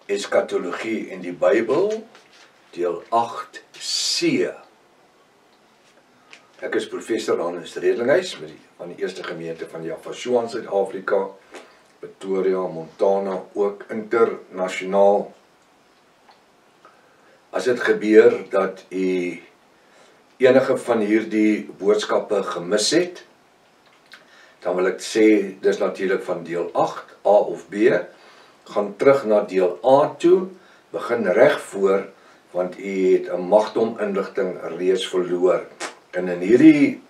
Eskatologie in die Bybel, deel 8C. Ek is professor Hannes Redlinghuis van die eerste gemeente van Jaffa in Suid-Afrika, Pretoria, Montana, ook internasionaal. As dit gebeur dat u enige van hierdie boodskappe gemis het, dan wil ek sê, dis natuurlik van deel 8, A of B, gaan terug na deel A toe, begin reg voor, want u het 'n magdom inligting reeds verloor. En in hierdie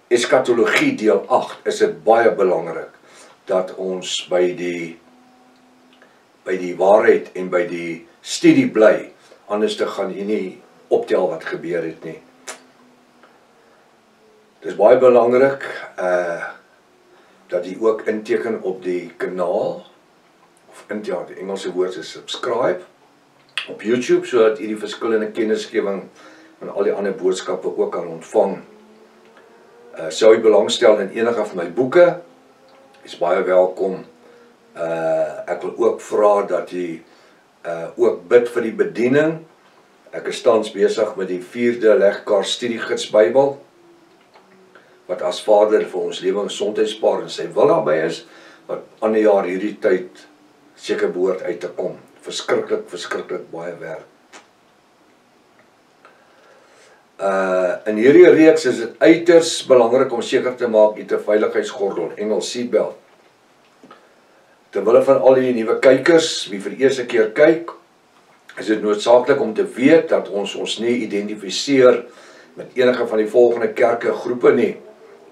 eskatologie deel 8 is dit baie belangrik dat ons by die waarheid en by die studie bly, anders te gaan u nie optel wat gebeur het nie. Dit is baie belangrik dat jy ook inteken op die kanaal, of die Engelse woord is subscribe, op YouTube, sodat jy die verskillende kennisgewing van al die ander boodskappe ook kan ontvang. Sou jy belangstel in enige van my boeke, is baie welkom. Ek wil ook vra dat jy ook bid vir die bediening. Ek is tans besig met die 4de legkaart studiegids Bybel, wat as Vader vir ons lewe en gesondheidspaar in sy wil daarby is, wat ander jaar hierdie tyd seker behoort uit te kom. Verskriklik baie werk. In hierdie reeks is dit uiters belangrik om seker te maak jy 'n veiligheidsgordel, Engels seatbelt. Terwille van al die nuwe kykers, wie vir die eerste keer kyk, is dit noodsaaklik om te weet dat ons nie identifiseer met enige van die volgende kerke groepe nie.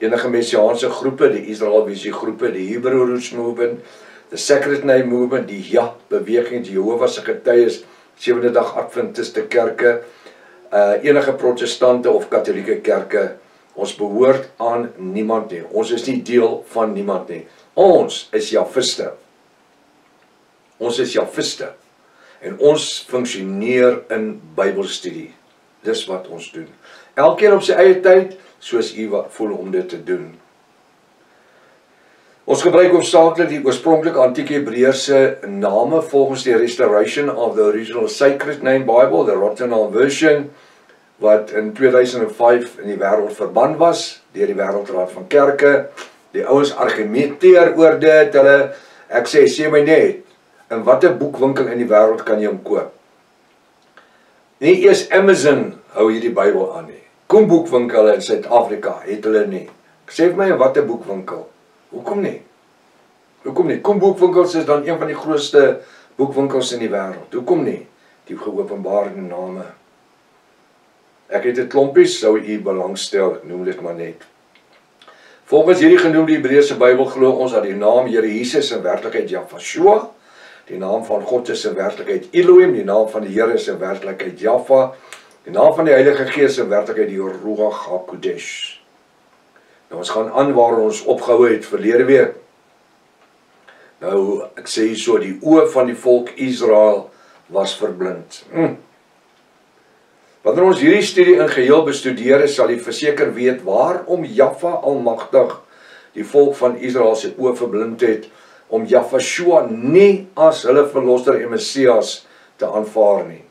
Enige messiaanse groepe, die Israel Visie groepe, die Hebrew Roots Movement, the Sacred Name Movement, die beweging, die Jehovah's Getuies, Sewende Dag Adventiste kerke, enige protestante of katholieke kerke. Ons behoort aan niemand nie. Ons is nie deel van niemand nie. Ons is Jafiste. Ons is Jafiste. En ons funksioneer in Bybelstudie. Dis wat ons doen. Elkeen op sy eie tyd, soos u wat voel om dit te doen. Ons gebruik hoofsaaklik die oorspronklike antieke Hebreëse name volgens die Restoration of the Original Sacred Name Bible, the Rottenham Version, wat in 2005 in die wêreld verban was, deur die Wêreldraad van Kerke. Die ouens argumenteer oor dit, ek sê my net, in watter boekwinkel in die wêreld kan jy hom koop? Nie eers Amazon hou hierdie Bybel aan nie. Kom boekwinkels in Suid-Afrika het hulle nie. Sê vir my in watter boekwinkel? Hoekom nie? Hoekom nie? Kom boekwinkels is dan een van die grootste boekwinkels in die wêreld. Hoekom nie? Die geopenbaarde name. Ek het 'n klompies, sou u belangstel, ek noem dit maar net. Volgens hierdie genoemde Hebreëse Bybel glo ons dat die naam Here Jesus in werklikheid Jaffa, die naam van God is in werklikheid Elohim, die naam van die Here is in werklikheid Jaffa, die naam van die Heilige Gees in werklikheid die Ruach HaKodesh. Nou ons gaan aan waar ons opgehou het verlede week. Nou, ek sê so, die oë van die volk Israel was verblind. Wanneer ons hierdie studie in geheel bestudeer, sal jy verseker weet waarom Jaffa Almagtig die volk van Israel se oë verblind het, om Jaffa nie as hulle verlosser en Messias te aanvaar nie.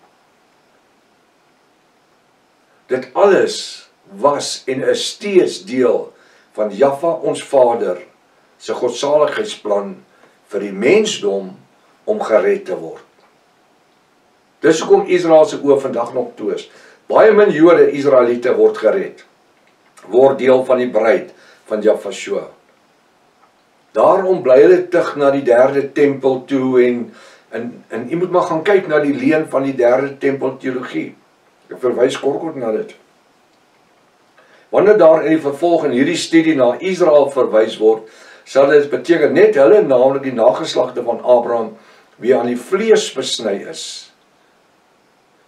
Dit alles was en is steeds deel van Jaffa ons Vader se godsaligheidsplan vir die mensdom om gered te word. Dis hoekom Israel se oë vandag nog toe is. Baie min Jode, Israeliete word gered, word deel van die bruid van Jaffa. Daarom bly hulle terug na die 3de tempel toe en jy moet maar gaan kyk na die leen van die 3de tempel teologie. Ek verwys kort na dit. Wanneer daar in die vervolg in hierdie studie na Israel verwys word, sal dit beteken net hulle, naamlik die nageslagte van Abraham, wie aan die vlees besny is.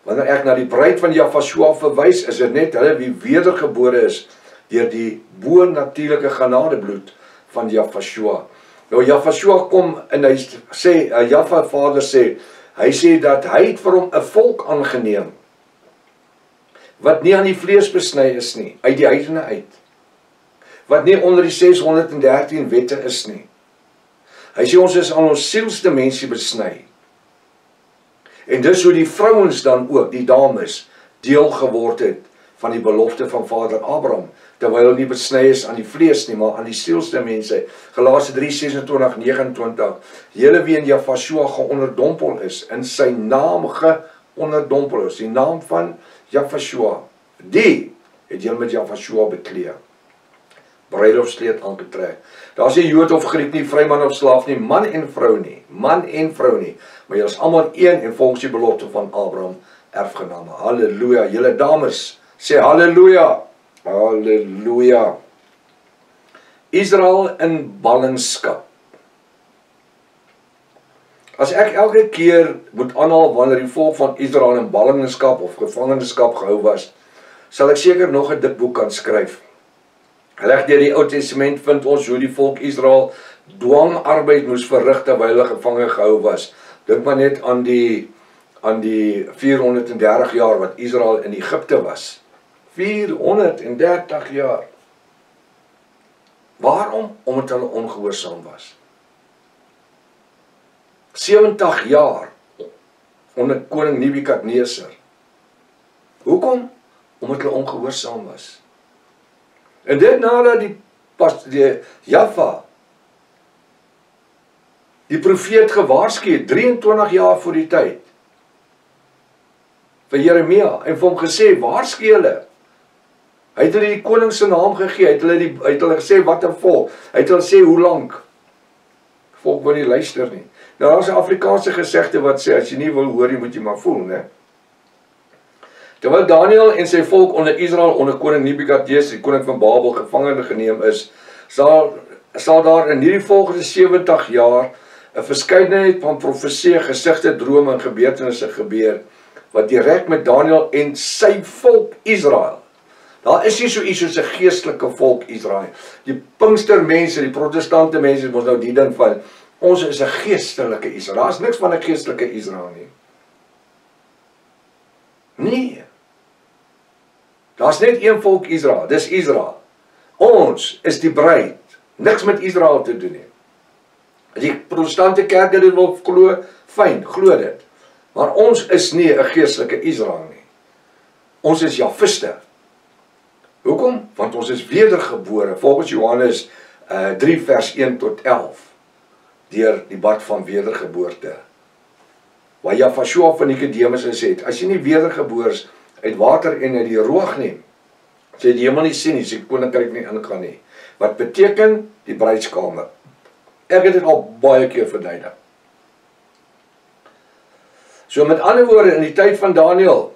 Wanneer ek na die bruid van Jaffa verwys, is dit net hulle wie wedergebore is deur die bo-natuurlike genadebloed van Jaffa. Nou Jaffa kom en hy sê, Jaffa Vader sê, hy sê dat hy het vir hom 'n volk aangeneem wat nie aan die vlees besny is nie, uit die heidene uit, wat nie onder die 613 wette is nie, Hy sê ons is aan ons sielsdimensie besny. En dis hoe die vrouens dan ook, die dames, deel geword het van die belofte van Vader Abraham, terwyl hulle nie besny is aan die vlees nie, maar aan die sielsdimensie. Galasië 3:26-29, julle wie in Jafashua geonderdompel is, in sy naam geonderdompel is, die naam van Jafashua, die het julle met Jafashua bekleed. Bruilofskleed aangetrek. Daar is nie Jood of Griek nie, vryman of slaaf nie, man en vrou nie, maar julle is almal een en volgens die belofte van Abraham erfgename. Halleluja, julle dames, sê halleluja, halleluja. Israel in ballingskap. As ek elke keer moet aanhaal wanneer die volk van Israel in ballingskap of gevangenskap gehou was, sal ek seker nog 'n dik boek kan skryf. Reg deur die Ou Testament vind ons hoe die volk Israel dwangarbeid moes verrig terwyl hulle gevange gehou was. Dink maar net aan die 430 jaar wat Israel in Egipte was. 430 jaar. Waarom? Omdat hulle ongehoorsaam was. 70 jaar onder koning Nebukadneser. Hoekom? Omdat hulle ongehoorsaam was. En dit nadat die Jaffa, die profeet gewaarsku het, 23 jaar voor die tyd, vir Jeremia, en vir hom gesê, waarsku julle. Hy het hulle die koning se naam gegee, hy het hulle gesê, wat 'n volk, hy het hulle sê, hoe lank, volk wil nie luister nie. Nou, daar is 'n Afrikaanse gesegde wat sê, as jy nie wil hoor, jy moet jy maar voel, né? Terwyl Daniel en sy volk onder Israel, onder koning Nebukadneser, die koning van Babel, gevangene geneem is, sal daar in hierdie volgende 70 jaar 'n verskeidenheid van profeseë, gesigte, drome en gebeurtenisse gebeur, wat direk met Daniel en sy volk Israel. Daar is nie so iets soos 'n geestelike volk Israel. Die Pinkstermense, die protestante mense, ons nou die ding van, ons is 'n geestelike Israel. Daar is niks van 'n geestelike Israel nie. Nee. Daar's net een volk Israel, dis Israel. Ons is die bruid, niks met Israel te doen nie. As die protestante kerke dit wil glo, fyn, glo dit. Maar ons is nie 'n geestelike Israel nie. Ons is Jafiste. Hoekom? Want ons is wedergebore, volgens Johannes 3 vers 1 tot 11, deur die bad van wedergeboorte. Waar Jafashua van Nikodemus gesê het, as jy nie wedergebore is uit water en uit die roog nie, sê jy hemel nie sien nie, sê koninkryk nie ingaan nie. Wat beteken die bruidskamer? Ek het dit al baie keer verduidelik. So met ander woorde, in die tyd van Daniel,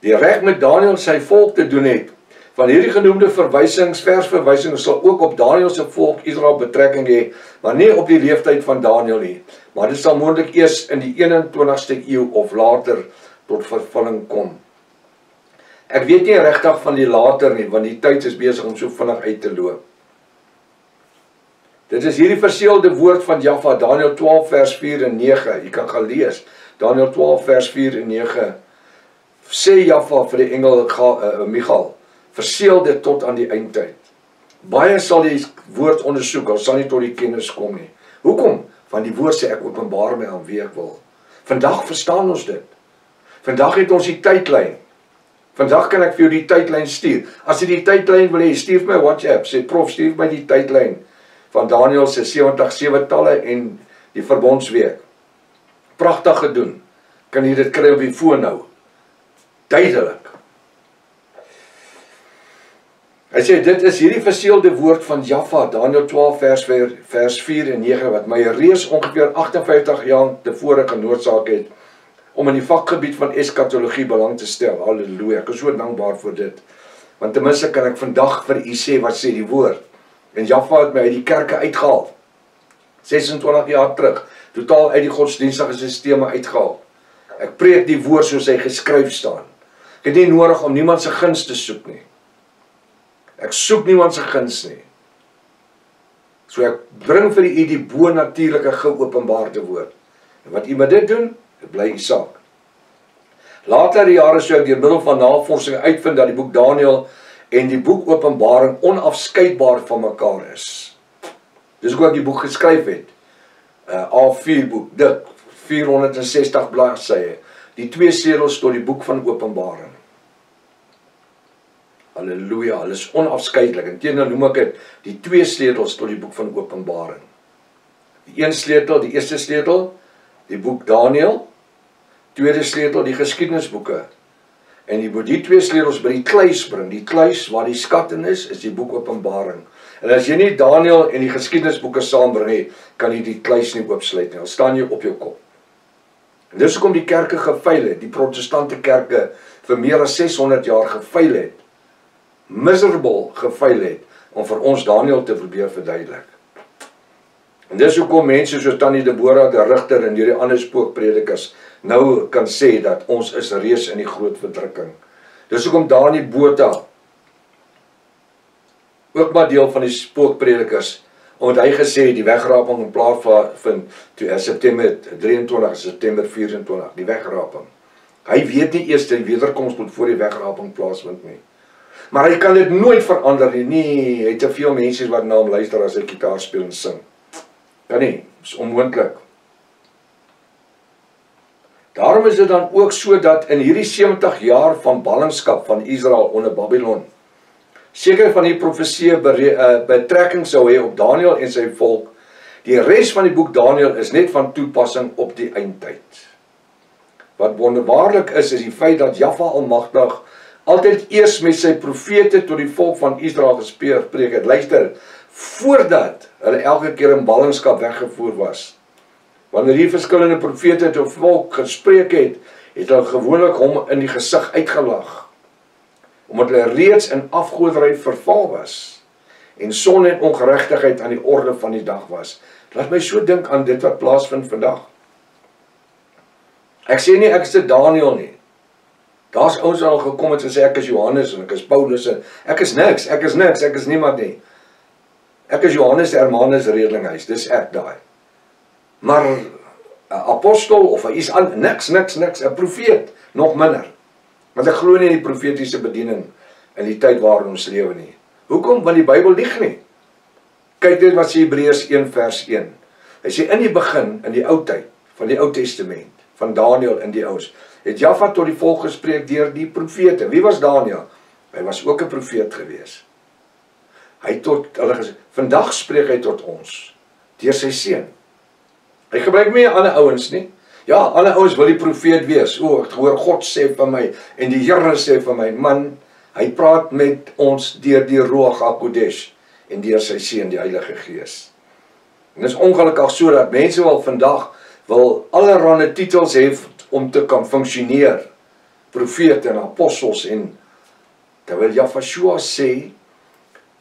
die reg met Daniel sy volk te doen het, van hierdie genoemde versverwysings sal ook op Daniel se volk Israel betrekking hê, maar nie op die leeftyd van Daniel nie. Maar dit sal moontlik eers in die 21ste eeu of later tot vervulling kom. Ek weet nie regtig van die later nie, want die tyd is besig om so vinnig uit te loop. Dit is hierdie verseelde woord van Jaffa, Daniel 12 vers 4 en 9, jy kan gaan lees, Daniel 12 vers 4 en 9, sê Jaffa vir die engel Michael, verseel dit tot aan die eindtyd. Baie sal die woord ondersoek, al sal nie tot die kennis kom nie. Hoekom? Want die woord sê ek openbaar my aan wie ek wil. Vandag verstaan ons dit. Vandag het ons die tydlyn. Vandag kan ek vir jou die tydlyn stuur. As jy die tydlyn wil hê, stuur my WhatsApp, sê prof, stuur my die tydlyn van Daniel se 70 talle en die verbondsweek. Pragtig gedoen. Kan jy dit kry op die foon nou? Duidelik. Hy sê, dit is hierdie verseelde woord van Jaffa, Daniel 12 vers 4 en 9, wat my reeds ongeveer 58 jaar tevore genoodsaak het, om in die vakgebied van eskatologie belang te stel. Halleluja, ek is so dankbaar vir dit. Want ten minste kan ek vandag vir u sê wat sê die woord. En Jaffa het my uit die kerke uitgehaal. 26 jaar terug, totaal uit die godsdienstige sisteme uitgehaal. Ek preek die woord soos hy geskryf staan. Ek het nie nodig om niemand se guns te soek nie. Ek soek niemand se guns nie. So ek bring vir u die bo-natuurlike geopenbaarde woord. En wat u met dit doen, dit bly u saak. Later die jare sou ek deur middel van navorsing uitvind dat die boek Daniel en die boek Openbaring onafskeidbaar van mekaar is. Dis hoekom ek die boek geskryf het. A4 boek, dik, 460 bladsye. Die 2 sleutels tot die boek van Openbaring. Halleluja, hulle is onafskeidelik. Inteendeel noem ek dit die 2 sleutels tot die boek van Openbaring. Die een sleutel, die eerste sleutel, die boek Daniël, tweede sleutel, die geskiedenisboeke. En jy moet die 2 sleutels by die kluis bring. Die kluis waar die skat in is die boek Openbaring. En as jy nie Daniël en die geskiedenisboeke saambring nie, kan jy die kluis nie oopsluit nie. Dan staan jy op jou kop. En dis hoekom die kerke gefaal het, die protestante kerke vir meer as 600 jaar gefaal het, miserable gefaal het, om vir ons Daniël te probeer verduidelik. En dis hoekom mense soos Tannie Deborah de Rigter en hierdie ander spookpredikers nou kan sê dat ons is reeds in die groot verdrukking. Dis hoekom Dani Botha ook maar deel van die spookpredikers, omdat hy gesê die wegraping in plaasvind toe September 23, September 24, die wegraping. Hy weet nie eers die wederkoms moet voor die wegraping plaasvind nie. Maar hy kan dit nooit verander nie. Nee, hy het te veel mense wat na hom luister as hy gitaar speel en sing. Ja nie, is onmoontlik. Daarom is dit dan ook so dat in hierdie 70 jaar van ballingskap van Israel onder Babylon, seker van die profesie betrekking sou hê op Daniël en sy volk. Die res van die boek Daniël is net van toepassing op die eindtyd. Wat wonderbaarlik is die feit dat Jahwe Almagtig altyd eers met sy profete tot die volk van Israel gespreek het. Luister, voordat hulle elke keer in ballingskap weggevoer was. Wanneer die verskillende profete tot volk gespreek het, het hulle gewoonlik hom in die gesig uitgelag. Omdat hulle reeds in afgoderry verval was en sonde en ongeregtigheid aan die orde van die dag was. Laat my so dink aan dit wat plaasvind vandag. Ek sê nie ek is dit Daniël nie. Daar's ouens al gekom en gesê ek is Johannes en ek is Paulus en ek is niks, ek is niemand nie. Ek is Johannes Hermanus Redlinghuis, dis ek daai. Maar 'n apostel of hy is niks, 'n profeet, nog minder. Want ek glo nie in die profetiese bediening in die tyd waarin ons lewe nie. Hoekom? Want die Bybel lieg nie. Kyk net wat sê Hebreërs 1 vers 1. Hy sê in die begin, in die ou tyd, van die Ou Testament, van Daniël in die ouens, het Jahwe tot die volk gespreek deur die profete. Wie was Daniël? Hy was ook 'n profeet gewees. Hy tot hulle gesê, vandag spreek hy tot ons deur sy seun. Hy gebruik nie ander ouens nie. Ja, ander ouens wil die profeet wees. O, ek hoor God sê vir my en die Here sê vir my, man, hy praat met ons deur die Ruach HaKodesh en deur sy seun die Heilige Gees. En dis ongelukkig so dat mense vandag wil allerlei titels hê om te kan funksioneer. Profete en apostels en terwyl Jahwe sê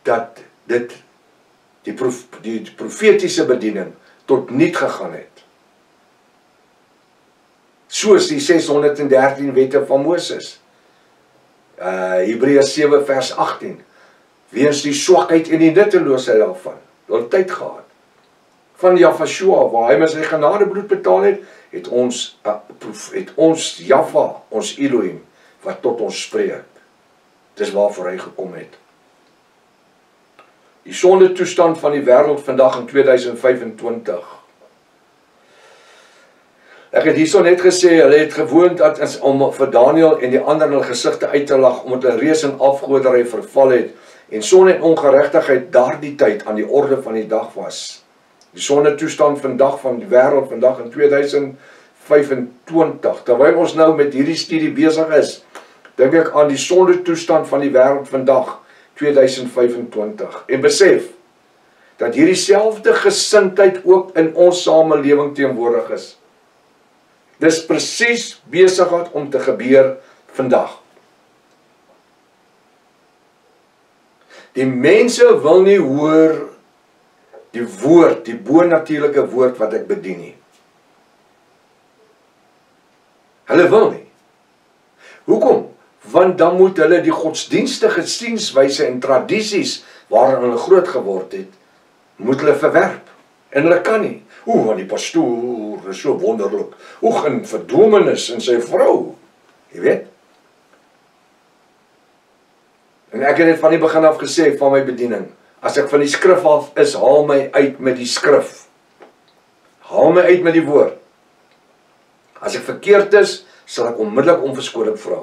dat dit die profetiese bediening tot niet gegaan het. Soos die 613 wette van Moses. Hebreërs 7 vers 18. Weens die swakheid en die nutteloosheid daarvan. Hulle tyd gehad. Van Jahwe, waar hy met sy genadebloed betaal het, het ons Jahwe, ons Elohim, wat tot ons spreek. Dis waarvoor hy gekom het. Die sonde toestand van die wêreld vandag in 2025. Ek het hierso net gesê, hulle het gewoond dat om vir Daniël en die ander hulle gesigte uit te lag, omdat hulle reeds in afgoderry verval het, en sonde en ongeregtigheid daardie tyd aan die orde van die dag was. Die sonde toestand vandag van die wêreld vandag in 2025, terwyl ons nou met hierdie studie besig is, dink ek aan die sonde toestand van die wêreld vandag, 2025, en besef, dat hierdie selfde gesindheid ook in ons samelewing teenwoordig is. Dis presies besig om te gebeur vandag. Die mense wil nie hoor die woord, die bonatuurlike woord wat ek bedien nie. Hulle wil nie. Hoekom? Want dan moet hulle die godsdienstige sienswyse en tradisies waarin hulle groot geword het, moet hulle verwerp. En hulle kan nie. Want die pastoor is so wonderlik. En verdomenis in sy vrou. Jy weet? En ek het dit van die begin af gesê van my bediening. As ek van die skrif af is, haal my uit met die skrif. Haal my uit met die woord. As ek verkeerd is, sal ek onmiddellik om verskoning vra.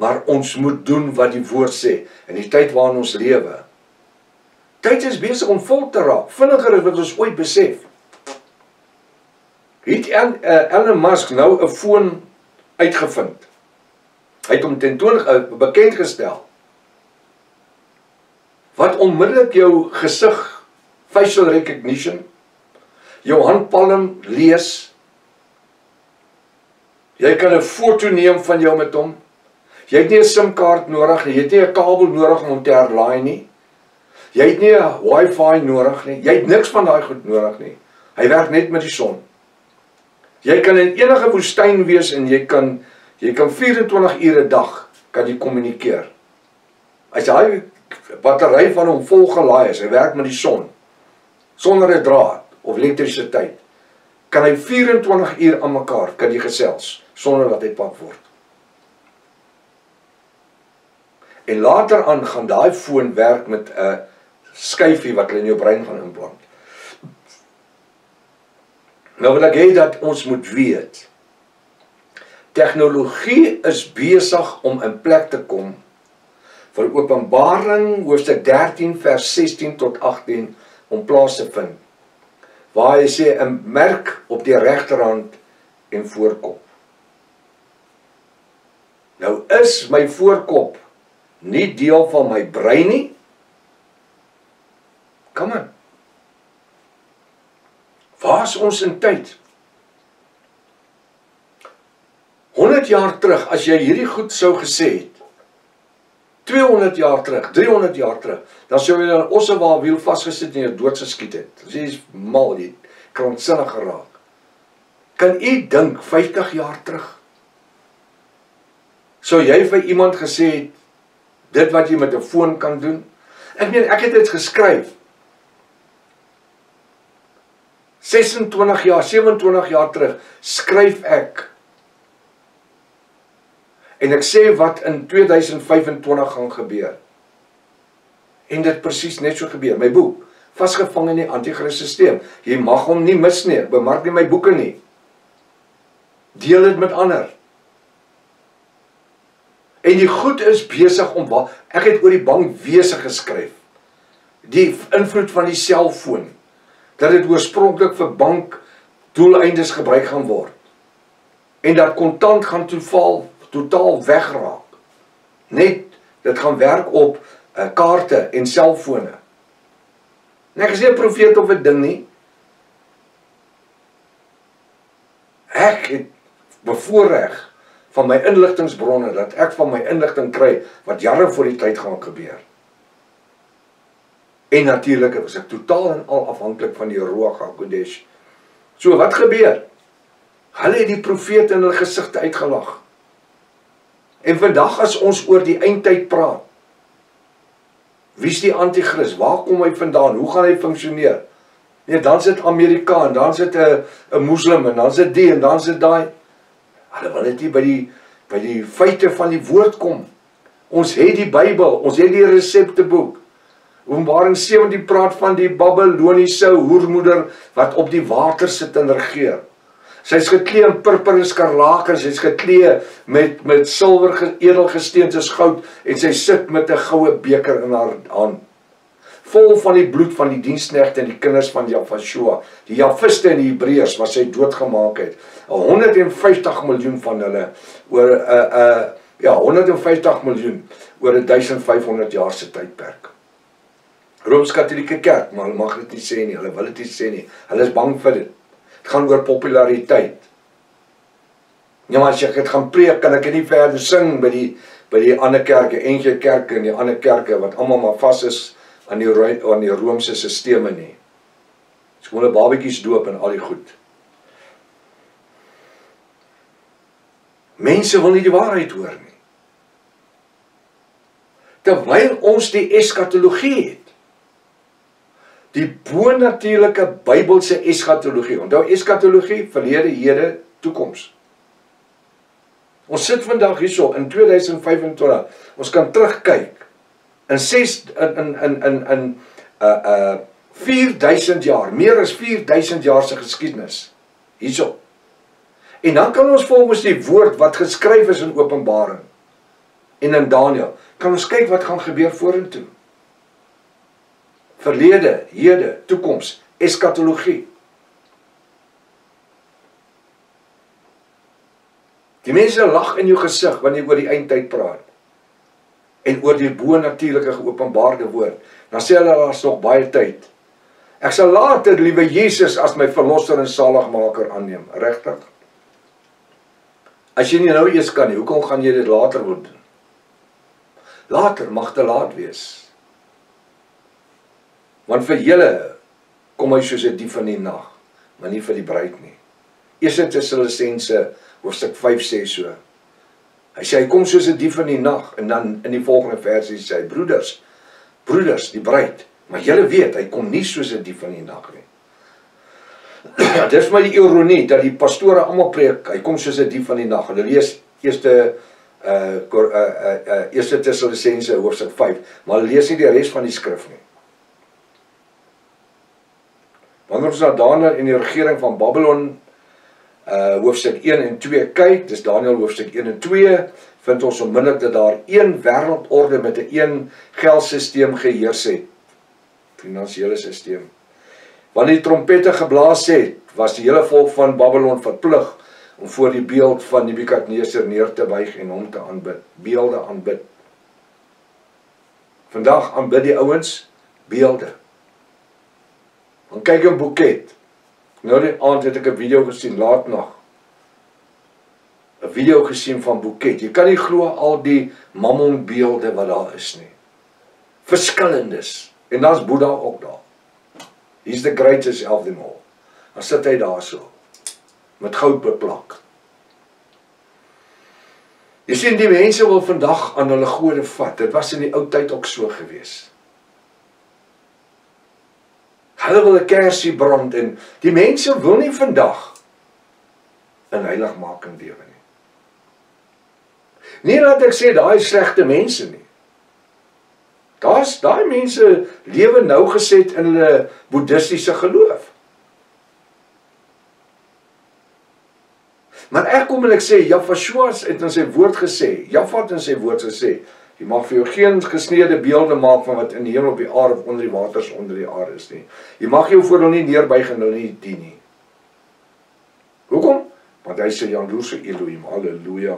Maar ons moet doen wat die woord sê, in die tyd waarin ons lewe. Tyd is besig om vol te raak, vinniger as wat ons ooit besef. Het Elon Musk nou 'n foon uitgevind. Hy het hom bekend gestel. Wat onmiddellik jou gesig, facial recognition, jou handpalm lees. Jy kan 'n foto neem van jou met hom. Jy het nie 'n SIM-kaart nodig nie, jy het nie 'n kabel nodig om hom te herlaai nie. Jy het nie 'n wifi nodig nie, jy het niks van daai goed nodig nie. Hy werk net met die son. Jy kan in enige woestyn wees en jy kan 24 ure 'n dag kan jy kommunikeer. As hy battery van hom vol gelaai is, hy werk met die son, sonder 'n draad of elektrisiteit, kan hy 24 uur aan mekaar kan jy gesels sonder dat hy pak word. En later aan gaan daai foon werk met 'n skyfie wat hulle in jou brein gaan implant. Nou wil ek hê dat ons moet weet, tegnologie is besig om in plek te kom vir Openbaring hoofstuk 13 vers 16 tot 18 om plaas te vind, waar hy sê 'n merk op die regterhand en voorkop. Nou is my voorkop nie deel van my brein nie? Kom aan. Waar is ons in tyd? 100 jaar terug, as jy hierdie goed sou gesê het, 200 jaar terug, 300 jaar terug, dan sou jy in 'n ossewaarwiel vasgesit en jou doodgeskiet het. Jy is mal, jy kranksinnig geraak. Kan u dink 50 jaar terug? Sou jy vir iemand gesê het, dit wat jy met 'n foon kan doen? Ek meen, ek het dit geskryf. 26 jaar, 27 jaar terug, skryf ek. En ek sê wat in 2025 gaan gebeur. En dit presies net so gebeur. My boek, Vasgevang in die Antichrist-sisteem. Jy mag hom nie mis nie, bemark nie my boeke nie. Deel dit met ander. En die goed is besig om, ek het oor die bankwese geskryf. Die invloed van die selfoon, dat dit oorspronklik vir bankdoeleindes gebruik gaan word. En dat kontant gaan totaal wegraak. Net, dit gaan werk op kaarte en selfone. En ek is nie 'n profeet of 'n ding nie. Ek het bevoorreg van my inligtingsbronne, dat ek van my inligting kry, wat jare voor die tyd gaan gebeur. En natuurlik was ek totaal en al afhanklik van die Ruach HaKodesh. So, wat gebeur? Hulle het die profete in hulle gesigte uitgelag. En vandag as ons oor die eindtyd praat, wie is die antichrist? Waar kom hy vandaan? Hoe gaan hy funksioneer? Nee, dan sit Amerikaan, dan sit 'n moslim, en dan sit die, en dan sit daai. Hulle wil net nie by die feite van die woord kom. Ons het die Bybel, ons het die resepteboek. Openbaring 17 praat van die Babyloniese hoermoeder wat op die water sit en regeer. Sy is geklee in purper en skarlaken, sy is geklee met silwer edelgesteen soos goud, en sy sit met 'n goue beker in haar hand, vol van die bloed van die diensknegte en die kinders van Jafashua, die Jafiste en die Hebreërs wat sy doodgemaak het. 150 miljoen van hulle oor 150 miljoen oor 1500 jaar se tydperk. Rooms-Katolieke Kerk, maar hulle mag dit nie sê nie, hulle wil dit nie sê nie. Hulle is bang vir dit. Het gaan oor populariteit. Ja, maar as ek het gaan preek, kan ek nie verder sing by die ander kerke, NG Kerke en die ander kerke, wat allemaal maar vas is aan die Roomse sisteme nie. Dis gewoon 'n babetjies doop en al die goed. Mense wil nie die waarheid hoor nie. Terwyl ons die eskatologie het, die bonatuurlike Bybelse eskatologie. Onthou eskatologie, verlede, hede, toekoms. Ons sit vandag hierso in 2025. Ons kan terugkyk in 4000 jaar, meer as 4000 jaar se geskiedenis. Hierso. En dan kan ons volgens die woord wat geskryf is in Openbaring en in Daniël, kan ons kyk wat gaan gebeur vorentoe. Verlede, hede, toekoms, eskatologie. Die mense lag in jou gesig wanneer jy oor die eindtyd praat. En oor die bo-natuurlike geopenbaarde woord. Dan sê hulle, daar is nog baie tyd. Ek sal later, liewe Jesus, as my verlosser en saligmaker aanneem. Regtig? As jy nie nou eers kan nie, hoekom gaan jy dit later wil doen? Later mag te laat wees. Want vir julle kom hy soos 'n dief in die nag, maar nie vir die bruid nie. 1 Tessalonisense hoofstuk 5 sê so. Hy sê hy kom soos 'n dief in die nag, en dan in die volgende versie sê hy, broeders, die bruid, maar julle weet, hy kom nie soos 'n dief in die nag nie. Dit is maar die ironie, dat die pastore almal preek, hy kom soos 'n dief in die nag. Hulle lees 1 Tessalonisense hoofstuk 5, maar hulle lees nie die res van die skrif nie. Wanneer ons na Daniël en die regering van Babylon hoofstuk 1 en 2 kyk, dis Daniël hoofstuk 1 en 2, vind ons onmiddellik dat daar een wêreldorde met 'n een geldsysteem geheers het. Finansiële systeem. Wanneer die trompette geblaas het, was die hele volk van Babylon verplig om voor die beeld van Nebukadneser neer te buig en hom te aanbid. Beelde aanbid. Vandag aanbid die ouens beelde. Dan kyk 'n boeket. Nou die aand het ek 'n video gesien, laat nog. 'n Video gesien van boeket. Jy kan nie glo al die mammonbeelde wat daar is nie. Verskillendes. En daar's Boeddha ook daar. He's the greatest of them all. Dan sit hy daar so, met goud beplak. Jy sien, die mense wil vandag aan hulle gode vat. Dit was in die ou tyd ook so gewees. Hulle wil 'n kersie brand en die mense wil nie vandag in heiligmaking lewe nie. Nie dat ek sê daai slegte mense nie. Daai mense lewe nougeset in hulle boeddhistiese geloof. Maar ek kom en ek sê, Yahweh het in sy woord gesê, Jahwe het in sy woord gesê, jy mag vir jou geen gesneede beelde maak van wat in die hemel, op die aarde of onder die waters onder die aarde is nie. Jy mag jou voor hulle nie neerbuig en hulle nie dien nie. Hoekom? Want hy sê jaloerse Elohim, halleluja.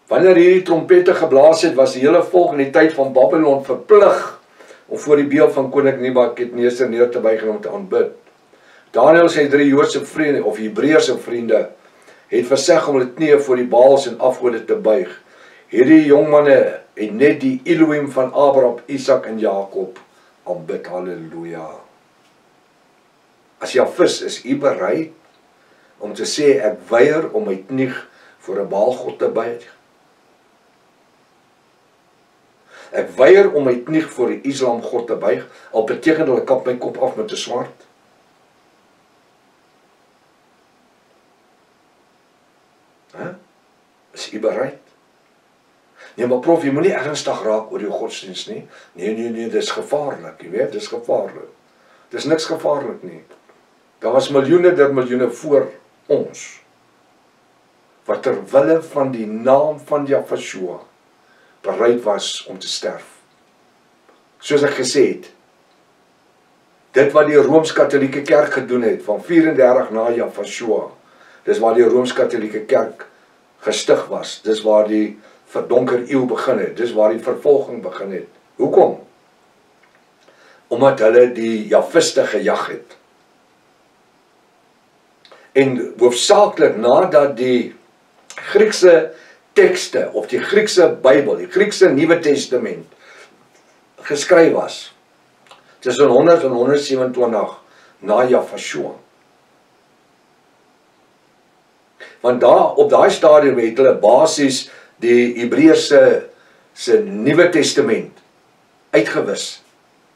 Wanneer hierdie trompette geblaas het, was die hele volk in die tyd van Babylon verplig om voor die beeld van koning Nebukadneser neer te buig en hom te aanbid. Daniël sy 3 Joodse vriende, of Hebreëse vriende, het verseg om hulle knieë voor die Baals en afgode te buig. Hierdie jongmanne het net die Elohim van Abraham, Isak en Jakob aanbid, halleluja. As jy vis, is u bereid om te sê, ek weier om my knie voor 'n Baalgod te buig? Ek weier om my knie voor die Islam God te buig, al beteken hulle kap my kop af met 'n swaard. Is u bereid? Nee, maar prof, jy moet nie ernstig raak oor jou godsdienst nie. Nee, dis gevaarlik, jy weet, dis gevaarlik. Dis niks gevaarlik nie. Daar was miljoene voor ons, wat ter wille van die naam van Yahweh bereid was om te sterf. Soos ek gesê het, dit wat die Rooms-Katholieke Kerk gedoen het, van 34 na Yahweh, dis waar die Rooms-Katholieke Kerk gestig was, dis waar die verdonker eeu begin het, dis waar die vervolging begin het. Hoekom? Omdat hulle die Jahwiste gejag het. En hoofsaaklik nadat die Griekse tekste, of die Griekse Bybel, die Griekse Nuwe Testament, geskryf was, tussen 100 en 127 na Yahweh. Want daar, op daai stadium het hulle basies die Hebreëse se Nuwe Testament uitgewis.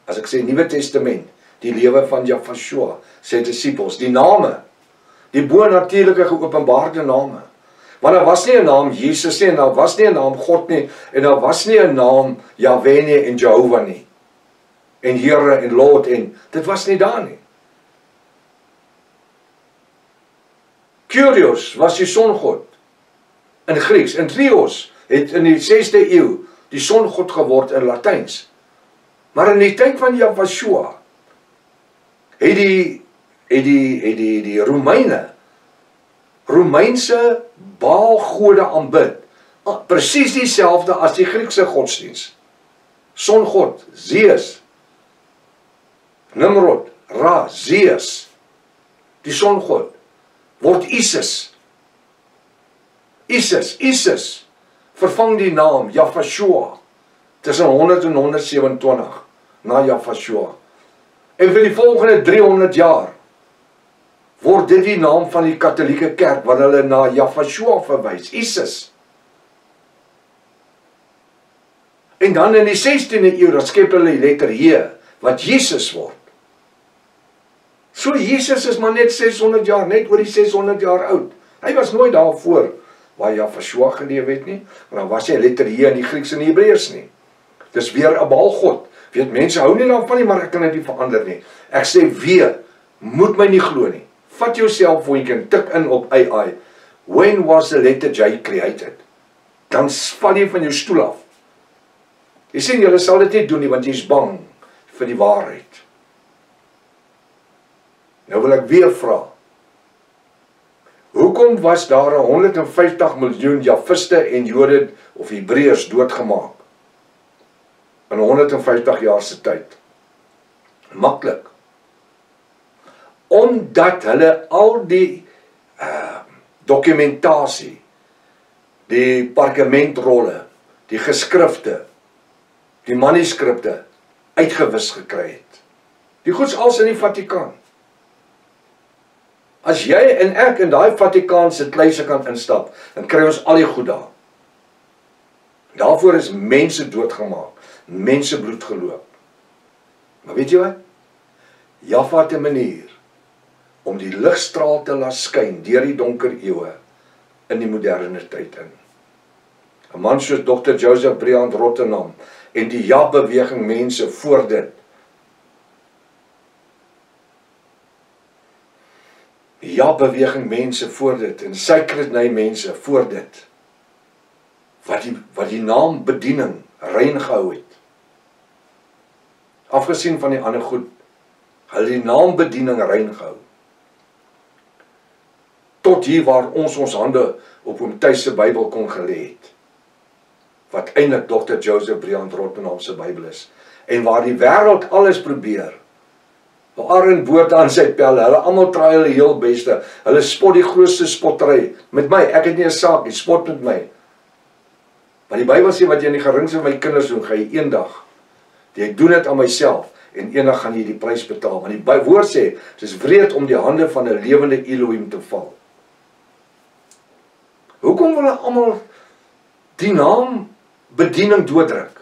As ek sê Nuwe Testament, die lewe van Yahweh, sy disippels, die name, die bo-natuurlike geopenbaarde name. Want daar was nie 'n naam Jesus nie, en daar was nie 'n naam God nie, en daar was nie 'n naam Jahwe nie en Jehovah nie. en Here en Lord en dit was nie daar nie. Kyrios was die songod in Grieks, en Trios het in die 6de eeu die songod geword in Latyns. Maar in die tyd van Yahshua het die Romeinse baalgode aanbid, presies dieselfde as die Griekse godsdienst. Songod, Zeus, Nimrod, Ra, Zeus, die songod, word Isis. Isis, vervang die naam Yahshua, tussen 100 en 127 na Yahshua. En vir die volgende 300 jaar word dit die naam van die katholieke kerk, wat hulle na Yahshua verwys, Isis. En dan in die 16de eeu, dan skep hulle die letter J, wat Jesus word. So Jesus is maar net 600 jaar, net oor die 600 jaar oud. Hy was nooit daarvoor waar Yahshua geleef het nie, maar dan was hy letter J in die Grieks en die Hebreërs nie. Dis weer 'n baalgod. Weet, mense hou nie daarvan nie, maar ek kan dit nie verander nie. Ek sê weer, moet my nie glo nie. Vat jou selfoontjie, tik in op AI. When was the letter J created? Dan val jy van jou stoel af. Jy sien, julle sal dit nie doen nie, want jy is bang vir die waarheid. Nou wil ek weer vra, hoekom was daar 150 miljoen Jafiste en Jode of Hebreërs doodgemaak in 150 jaar se tyd? Maklik. Omdat hulle al die dokumentasie, die parkementrolle, die geskrifte, die manuskripte uitgewis gekry het. Die goeds als in die Vatikaan. As jy en ek in daai Vatikaanse kluise kan instap, dan kry ons al die goed daar. Daarvoor is mense doodgemaak, mense bloed geloop. Maar weet jy wat? Jaffa het 'n manier om die ligstraal te laat skyn deur die donker eeue in die moderne tyd in. 'n Man soos Dr. Joseph Briand Rotterdam en die ja-beweging mense voor dit. Die ja-beweging mense voor dit en Sacred Name mense voor dit. Wat die naam bediening rein gehou het. Afgesien van die ander goed, hulle die naam bediening rein gehou. Tot hier waar ons hande op hom Mattheus se Bybel kon gelê het. Wat eintlik Dr. Joseph Briand Rotterdam se Bybel is. En waar die wêreld alles probeer. Waar in boord aan sy pelle, hulle almal traai hulle heel beste. Hulle spot die grootste spottery. Met my, ek het nie 'n saak, die spot met my. Maar die Bybel sê wat jy in die geringste van my kinders doen, gaan jy eendag. Ek doen dit aan myself en eendag gaan jy die prys betaal. Want die woord sê, dit is wreed om die hande van 'n lewende Elohim te val. Hoekom wil hulle almal die naam bediening dooddruk?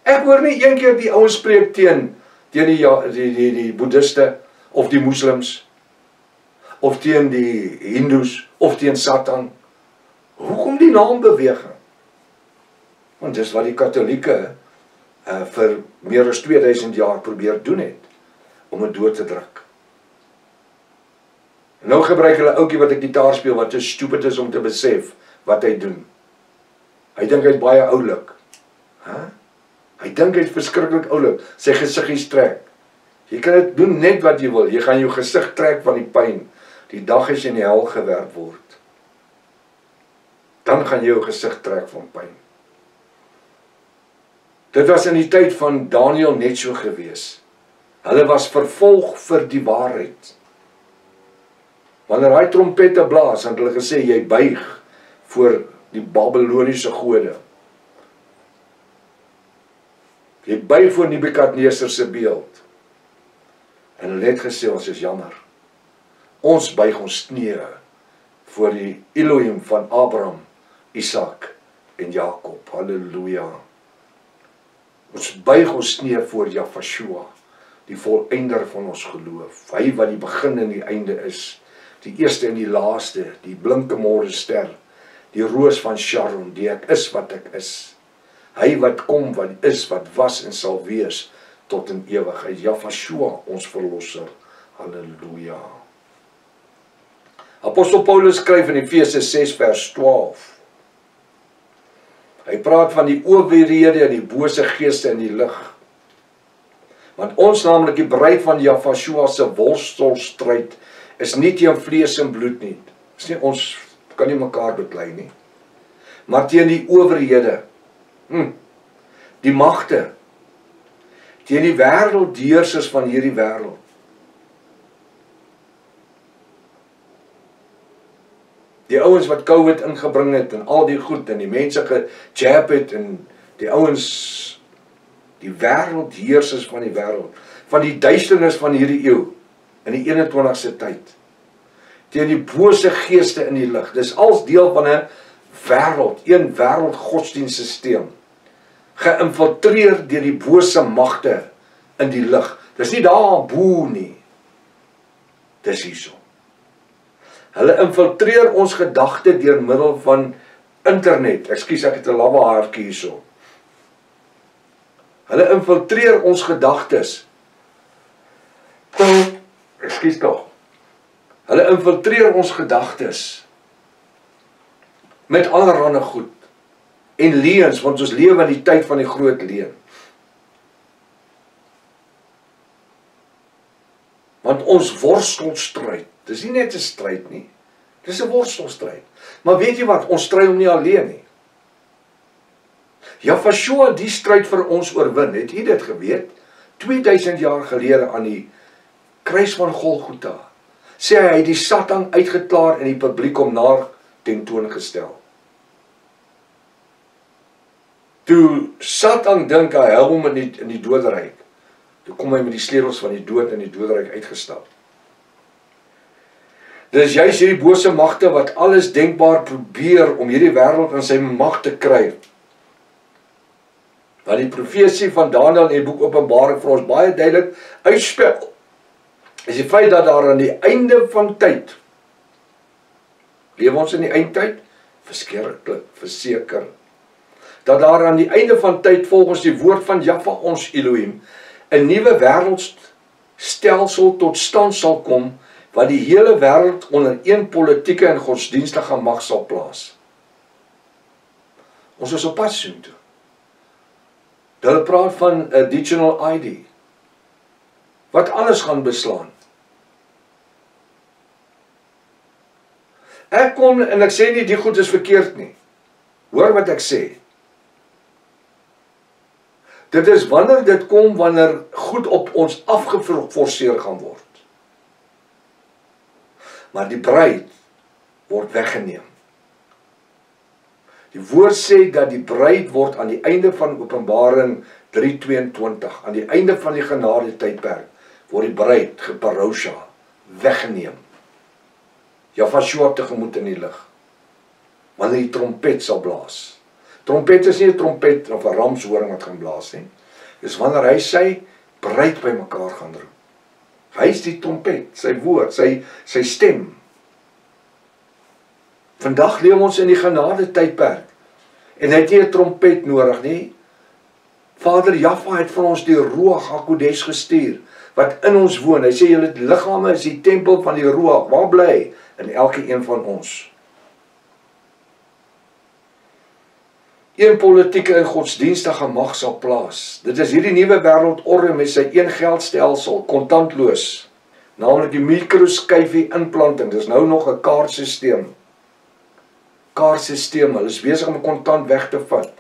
Ek hoor nie een keer die ouens spreek teen die boeddhiste of die moslems of teen die hindoes of teen Satan. Hoekom die naambeweging? Want dis wat die katholieke vir meer as 2000 jaar probeer doen het om dit dood te druk. Nou gebruik hulle ouetjie wat 'n gitaar speel wat te stupid is om te besef wat hy doen. Hy dink hy's baie oulik. Hy dink hy's verskriklik oulik. Sy gesiggies trek. Jy kan dit doen net wat jy wil. Jy gaan jou gesig trek van die pyn. Die dag as jy in die hel gewerp word. Dan gaan jy jou gesig trek van pyn. Dit was in die tyd van Daniel net so gewees. Hulle was vervolg vir die waarheid. Wanneer hy trompette blaas, het hulle gesê, jy buig voor die Babyloniese gode. Jy buig voor Nebukadneser se beeld. En hulle het gesê, ons is jammer. Ons buig ons knieë voor die Elohim van Abraham, Isak en Jakob. Halleluja. Ons buig ons knieë voor Yahshua, die volëinder van ons geloof. Hy wat die begin en die einde is. Die eerste en die laaste, die blinke morgenster, die roos van Sharon, die ek is wat ek is. Hy wat kom, wat is, wat was en sal wees, tot in ewigheid. Jafashua, ons verlosser. Halleluja. Apostel Paulus skryf in Efesië 6 vers 12. Hy praat van die owerhede en die bose geeste in die lig. Want ons naamlik die bruid van Jafashua se worstelstryd is nie teen vlees en bloed nie. Dis nie, ons kan nie mekaar beklei nie. Maar teen die owerhede, die magte, teen die wêreldheersers van hierdie wêreld. Die ouens wat COVID ingebring het en al die goed en die mense gejab het en die ouens, die wêreldheersers van die wêreld, van die duisternis van hierdie eeu in die 21ste tyd. Teen die bose geeste in die lig. Dis als deel van 'n wêreld, een wêreld godsdienststelsel, geïnfiltreer deur die bose magte in die lig. Dis nie daar bo nie. Dis hierso. Hulle infiltreer ons gedagte deur middel van internet. Ekskuus, ek het 'n lawwe haartjie hierso. Hulle infiltreer ons gedagtes. Ekskuus tog. Hulle infiltreer ons gedagtes met allerlei goed en leuns, want ons lewe in die tyd van die groot leuen. Want ons worstelstryd, dis nie net 'n stryd nie, dis 'n worstelstryd. Maar weet jy wat, ons stry hom nie alleen nie. Jafashua die stryd vir ons oorwin, het jy dit geweet? 2000 jaar gelede aan die kruis van Golgotha, sê hy die Satan uitgeklaar en die publiek hom na tentoongestel. Toe Satan dink hy hou hom in die doodryk, toe kom hy met die sleutels van die dood in die doodryk uitgestap. Dis juist hierdie bose magte wat alles denkbaar probeer om hierdie wêreld in sy mag te kry. Want die profesie van Daniël in die boek Openbaring vir ons baie duidelik uitspel, is die feit dat daar aan die einde van tyd, lewe ons in die eindtyd, verskriklik, verseker, dat daar aan die einde van tyd volgens die woord van Jahwe ons Elohim 'n nuwe wêreldstelsel tot stand sal kom, wat die hele wêreld onder een politieke en godsdienstige mag sal plaas. Ons is op pad soontoe. Hulle praat van 'n digital ID, wat alles gaan beslaan. Ek kom en ek sê nie die goed is verkeerd nie. Hoor wat ek sê. Dit is wanneer dit kom, wanneer goed op ons afgeforceer gaan word. Maar die bruid word weggeneem. Die woord sê dat die bruid word aan die einde van Openbaring 3:22, aan die einde van die genade tydperk, word die bruid geparosha, weggeneem. Jafashua tegemoet in die lig, wanneer die trompet sal blaas. Trompet is nie 'n trompet of 'n ramshoring wat gaan blaas nie. Dis wanneer hy sy bruid bymekaar gaan roep. Hy is die trompet, sy woord, sy stem. Vandag leef ons in die genade tydperk en hy het nie 'n trompet nodig nie. Vader Jahwe het vir ons die Ruach HaKodesh gestuur wat in ons woon. Hy sê julle liggame is die tempel van die Ruach. Waar bly hy? In elke een van ons. Een politieke en godsdienstige mag sal plaas. Dit is hierdie nuwe wêreldorde met sy een geldstelsel, kontantloos. Naamlik die mikroskyfie implanting. Dis nou nog 'n kaartstelsel. Kaartstelsel, hulle is besig om kontant weg te vat.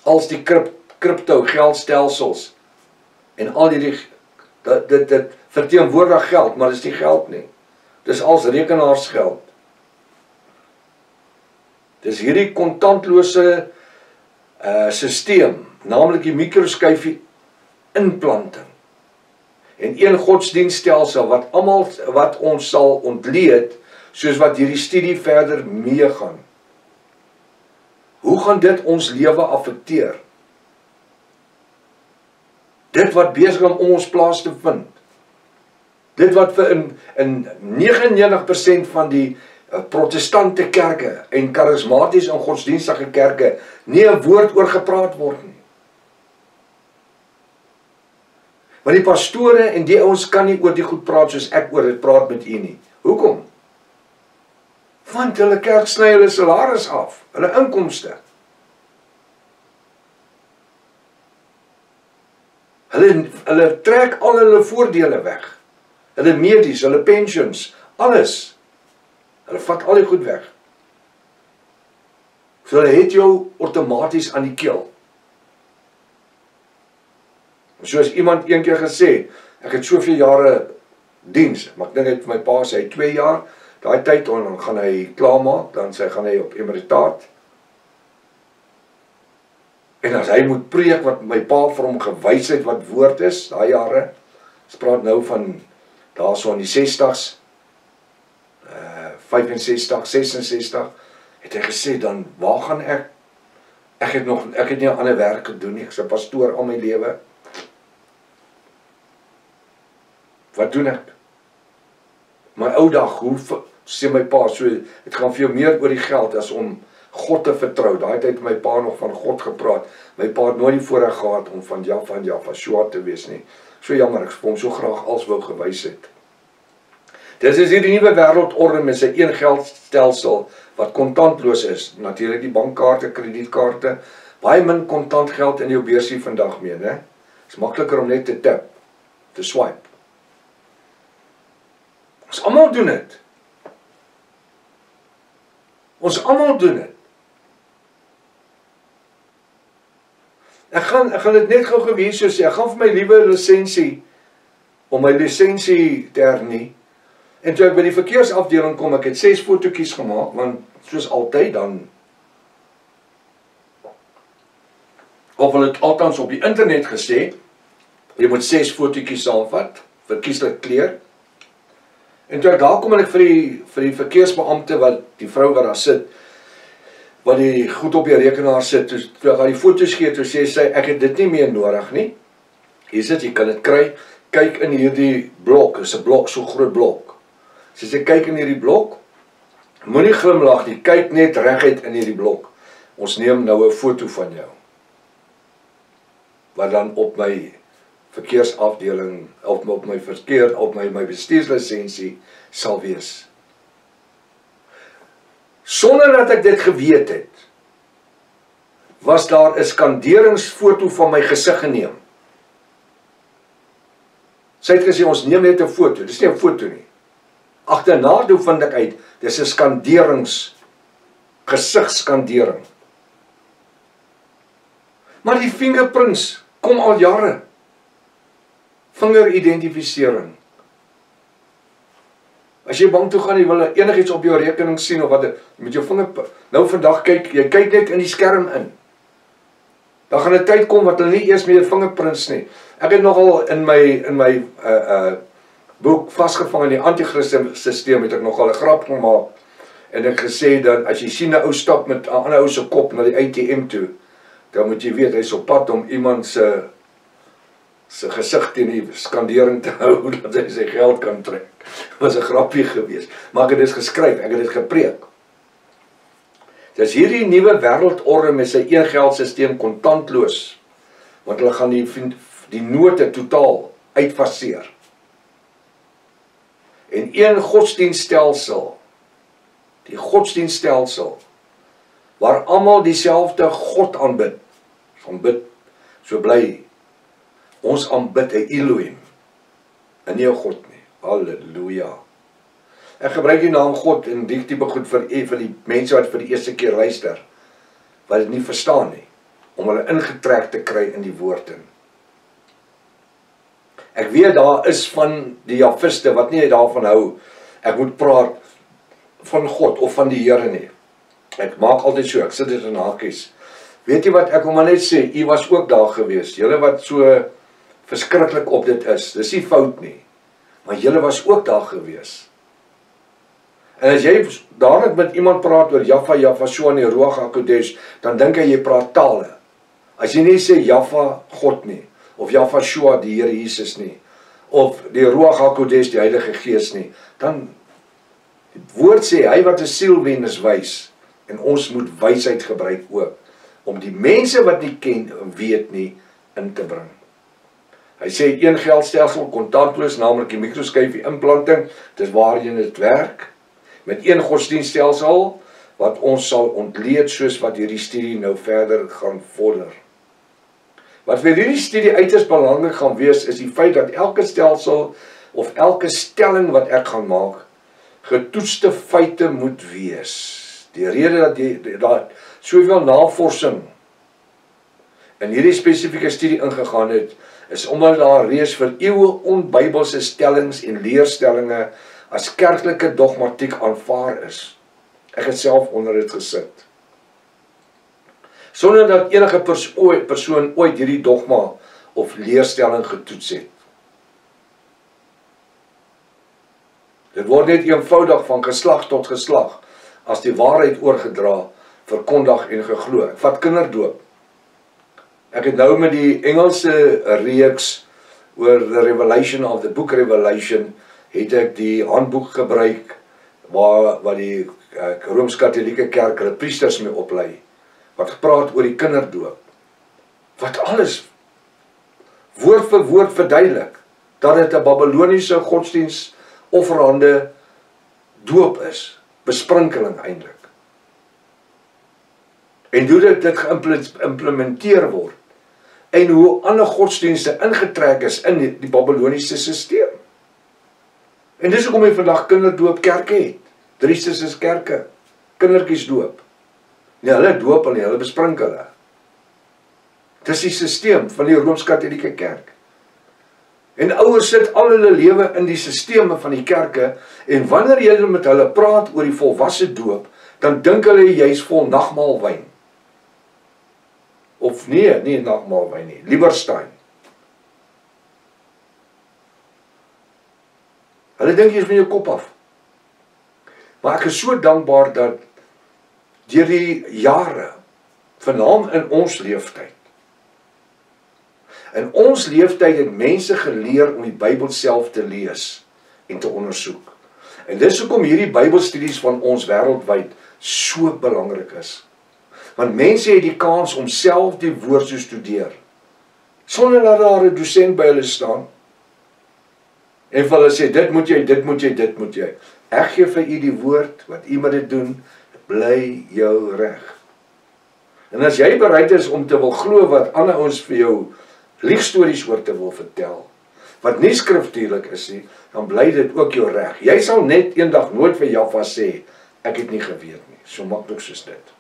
Als die crypto geldstelsels en al hierdie dit verteenwoordig geld, maar dis nie geld nie. Dis als rekenaarsgeld. Dis hierdie kontantlose stelsel, naamlik die mikroskyfie implanting. En een godsdienststelsel wat ons sal ontleed, soos wat hierdie studie verder meegaan. Hoe gaan dit ons lewe affekteer? Dit wat besig is om ons plaas te vind. Dit wat vir in 99% van die protestante kerke en charismatiese en godsdienstige kerke nie 'n woord oor gepraat word nie. Want die pastore en die ouens kan nie oor die goed praat soos ek oor dit praat met u nie. Hoekom? Want hulle kerk sny hulle salaris af, hulle inkomste. Hulle trek al hulle voordele weg. Hulle medies, hulle pensions, alles. Hulle vat al die goed weg. So hulle het jou outomaties aan die keel. Soos iemand een keer gesê, ek het soveel jare diens, maar ek dink het my pa sê 2 jaar, daai tyd dan gaan hy klaarmaak, dan gaan hy op emeritaat. En as hy moet preek wat my pa vir hom gewys het wat woord is, daai jare, ons praat nou van daar so in die 60s, 65, 66, het hy gesê dan, waar gaan ek? Ek het nie 'n ander werk gedoen nie, ek's 'n pastoor al my lewe. Wat doen ek? My ou dag, hoe sê my pa, so, het gaan vir jou meer oor die geld as om God te vertrou. Daai tyd het my pa nog van God gepraat. My pa het nooit die voorreg gehad om van Jaffa te wees nie. So jammer, ek vir hom so graag als wou gewys het. Dit is hierdie nuwe wêreldorde met sy een geldstelsel wat kontantloos is. Natuurlik die bankkaarte, kredietkaarte, baie min kontant geld in jou beursie vandag mee, né? Is makliker om net te tap, te swipe. Ons almal doen dit. Ons almal doen dit. Ek gaan dit net gou gewees so sê, ek gaan vir my liewe lisensie, om my lisensie te hernie, en toe ek by die verkeersafdeling kom, ek het 6 fotootjies gemaak, want soos altyd dan, of hulle het althans op die internet gesê, jy moet 6 fotootjies saamvat, vir kieslik kleur, en toe ek daar kom en ek vir die verkeersbeampte, wat die vrou wat daar sit, wat die goed op die rekenaar sit, toe ek haar die foto's gee, toe sê sy, ek het dit nie meer nodig nie, hier sit, jy kan dit kry, kyk in hierdie blok, is 'n blok, so groot blok, sy sê, kyk in hierdie blok, moenie glimlag nie, kyk net reguit in hierdie blok, ons neem nou 'n foto van jou, wat dan op my verkeersafdeling, op my bestuurslisensie sal wees. Sonder dat ek dit geweet het, was daar 'n skanderingsfoto van my gesig geneem. Sy het gesê, ons neem net 'n foto, dis nie 'n foto nie. Agterna toe vind ek uit, dis 'n gesigskandering. Maar die fingerprints kom al jare. Vingeridentificering. As jy bank toe gaan, jy wil enigiets op jou rekening sien, of wat, met jou vinger, nou vandag jy kyk net in die skerm in. Dan gaan 'n tyd kom wat hulle nie eers meer vingerprints nie. Ek het nogal in my boek vasgevang in die anti-Christus-systeem, het ek nogal 'n grap gemaak, en ek gesê dat, as jy sien 'n ou stap met 'n ander ou se kop na die ATM toe, dan moet jy weet, hy is op pad om iemand se gesig teen die skandering te hou, dat hy sy geld kan trek. Was 'n grappie geweest, maar ek het dit geskryf, ek het dit gepreek. Dis hierdie nuwe wêreldorde met sy een geldstelsel kontantloos, want hulle gaan die note totaal uitfaseer. En een godsdienststelsel, die godsdienststelsel, waar almal dieselfde God aanbid, so bly, ons aanbid 'n Elohim, en nie 'n God nie. Halleluja. Ek gebruik die naam God in die tipe goed vir die mense wat vir die eerste keer luister, wat dit nie verstaan nie, om hulle ingetrek te kry in die woord in. Ek weet daar is van die Jafiste wat nie daarvan hou, ek moet praat van God of van die Here nie. Ek maak altyd so, ek sit dit in hakies. Weet jy wat, ek wil maar net sê, u was ook daar gewees, julle wat so verskriklik op dit is, dis nie fout nie, maar julle was ook daar gewees. En as jy dadelik met iemand praat oor Jaffa, Shua en die Ruach HaKodesh, dan dink jy praat tale. As jy nie sê Jaffa God nie, of Jaffa Shua die Here Jesus nie, of die Ruach HaKodesh die Heilige Gees nie, dan die woord sê, hy wat 'n siel wen is wys, en ons moet wysheid gebruik ook, om die mense wat nie ken en weet nie, in te bring. Hy sê een geldstelsel kontantloos, naamlik die mikroskyfie implanting, dis waarheen dit werk. Met een godsdienststelsel wat ons sal ontleed soos wat hierdie studie nou verder gaan vorder. Wat vir hierdie studie uiters belangrik gaan wees, is die feit dat elke stelsel of elke stelling wat ek gaan maak, getoetste feite moet wees. Die rede dat soveel navorsing in hierdie spesifieke studie ingegaan het, is omdat daar reeds vir eeue onbybelse stellings en leerstellinge as kerklike dogmatiek aanvaar is. Ek het self onder dit gesit. Sonder dat enige persoon ooit hierdie dogma of leerstelling getoets het. Dit word net eenvoudig van geslag tot geslag as die waarheid oorgedra, verkondig en geglo. Ek vat kinderdoop. Ek het nou met die Engelse reeks oor the Revelation of the Book Revelation, het ek die handboek gebruik waar die Rooms-Katholieke Kerk hulle priesters mee oplei, wat gepraat oor die kinderdoop, wat alles woord vir woord verduidelik, dat dit 'n Babyloniese godsdienst offerhande doop is, besprinkeling eintlik. En hoe dit geïmplementeer word, en hoe ander godsdienste ingetrek is in die Babyloniese systeem. En dis hoekom jy vandag kinderdoop kerke het. Christus kerke, kindertjies doop. Nee, hulle doop hulle, hulle besprink hulle. Dis die systeem van die Rooms-Katholieke Kerk. En ouers sit al hulle lewe in die sisteme van die kerke, en wanneer jy met hulle praat oor die volwasse doop, dan dink hulle jy is vol nagmaalwyn. Of nie nagmaalwyn nie, Lieberstein. Hulle dink jy is van jou kop af. Maar ek is so dankbaar dat deur die jare, veral in ons leeftyd, in ons leeftyd het mense geleer om die Bybel self te lees en te ondersoek. En dis hoekom hierdie Bybelstudies van ons wêreldwyd so belangrik is. Want mense het die kans om self die woord te studeer, sonder dat daar 'n dosent by hulle staan, en vir hulle sê, dit moet jy, dit moet jy, dit moet jy. Ek gee vir u die woord, wat u met dit doen, bly jou reg. En as jy bereid is om te wil glo wat ander ons vir jou liegstories oor te wil vertel, wat nie skriftuurlik is nie, dan bly dit ook jou reg. Jy sal net eendag nooit vir Jaffa sê, ek het nie geweet nie, so maklik soos dit.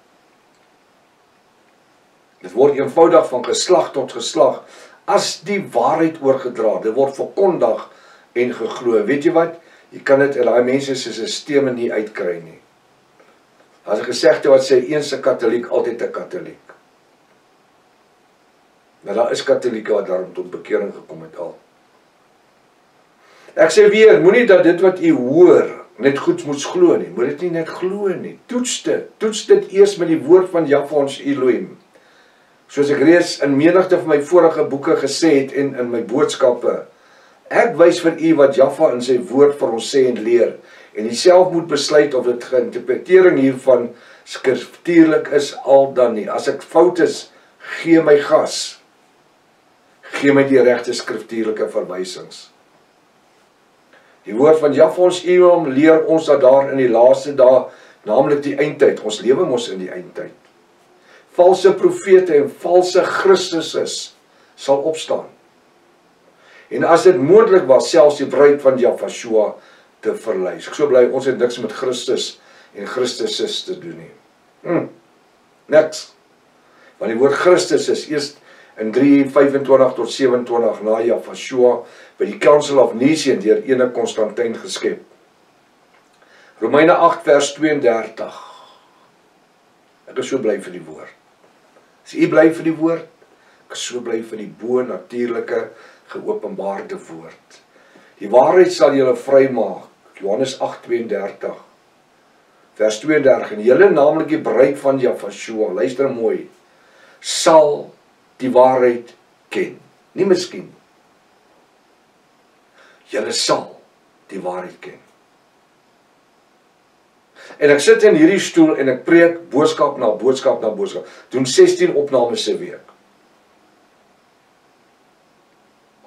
Dit word eenvoudig van geslag tot geslag, as die waarheid oorgedra, dit word verkondig en geglo. Weet jy wat? Jy kan dit in daai mense se sisteme nie uitkry nie. As 'n gesegde wat sê, eens 'n Katoliek, altyd 'n Katoliek. Maar daar is Katolieke wat daarom tot bekering gekom het al. Ek sê weer, moenie dat dit wat u hoor, net goed moet glo nie. Moet dit nie net glo nie. Toets dit eers met die woord van Jahwe ons Elohim. Soos ek reeds in menigte van my vorige boeke gesê het en in my boodskappe, ek wys vir u wat Jahwe in sy woord vir ons sê en leer, en u self moet besluit of dit geïnterpretering hiervan skriftuurlik is al dan nie. As ek fout is, gee my gas. Gee my die regte skriftuurlike verwysings. Die woord van Jahwe ons Elohim leer ons dat daar in die laaste dae, naamlik die eindtyd, ons lewe mos in die eindtyd, valse profete en valse Christuses sal opstaan. En as dit moontlik was, selfs die bruid van Jahwe te verlei. Ek so bly, ons het niks met Christus en Christuses te doen nie. Niks. Want die woord Christus is eers in 3:25 tot 27 na Jahwe by die Council of Nicene deur ene Konstantyn geskep. Romeine 8 vers 32. Ek is so bly vir die woord. As u bly vir die woord, ek is so bly vir die bo-natuurlike geopenbaarde woord. Die waarheid sal julle vrymaak. Johannes 8:32. Vers 32. En julle, naamlik die bruid van Jahwe, luister mooi, sal die waarheid ken. Nie miskien. Julle sal die waarheid ken. En ek sit in hierdie stoel en ek preek boodskap na boodskap na boodskap. Doen 16 opnames 'n week.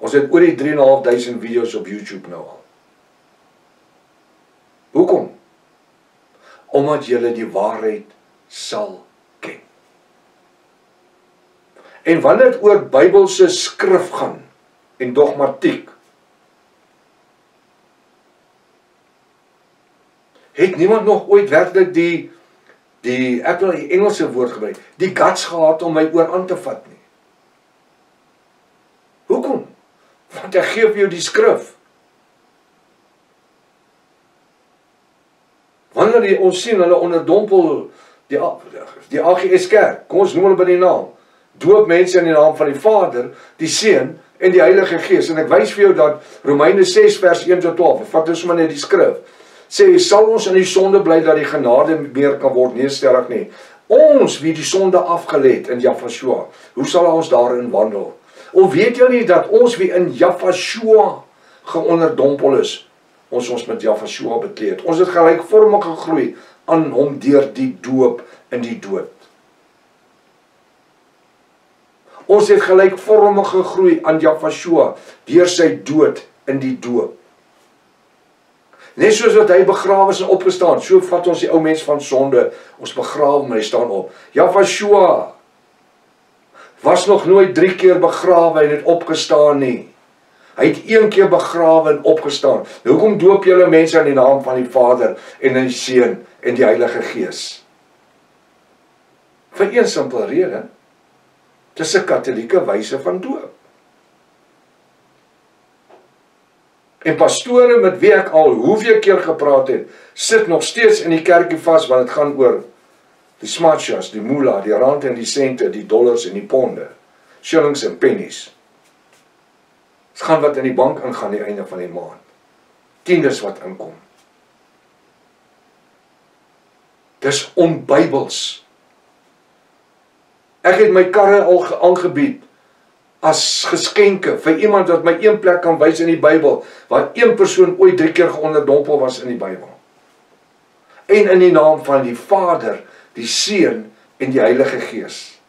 Ons het oor die 3.500 video's op YouTube nou al. Hoekom? Omdat julle die waarheid sal ken. En wanneer dit oor Bybelse skrif gaan en dogmatiek, het niemand nog ooit werklik ek wil die Engelse woord gebruik, die guts gehad om my oor aan te vat nie. Hoekom? Want ek gee vir jou die skrif. Wanneer ons sien hulle onderdompel die AGS Kerk, kom ons noem hulle by die naam, doop mense in die naam van die Vader, die Seun en die Heilige Gees. En ek wys vir jou dat Romeine 6 vers 1-12, vat ons maar net die skrif, sê, sal ons in die sonde bly dat die genade meer kan word? Nee, stellig nie. Ons wie die sonde afgelê in Jafashua, hoe sal ons daarin wandel? Of weet jy nie dat ons wie in Jafashua geonderdompel is, ons met Jafashua bekleed. Ons het gelykvormig gegroei aan hom deur die doop in die dood. Ons het gelykvormig gegroei aan Jafashua deur sy dood in die doop. Net soos wat hy begrawe is en opgestaan, so vat ons die ou mens van sonde, ons begrawe hom en hy staan op. Jafashua was nog nooit 3 keer begrawe en het opgestaan nie. Hy het 1 keer begrawe en opgestaan. Hoekom doop julle mense in die naam van die Vader en die Seun en die Heilige Gees? Vir een simpel rede. Dis 'n katholieke wyse van doop. En pastore met wie ek al hoeveel keer gepraat het, sit nog steeds in die kerkie vas, want dit gaan oor die smatjas, die moolah, die rand en die sente, die dollars en die ponde, shillings en pennies. Dit gaan wat in die bank ingaan die einde van die maand. Tiendes wat inkom. Dis onbybels. Ek het my karre al aangebied as geskenke vir iemand wat my een plek kan wys in die Bybel, waar een persoon ooit 3 keer geonderdompel was in die Bybel. En in die naam van die Vader, die Seun en die Heilige Gees.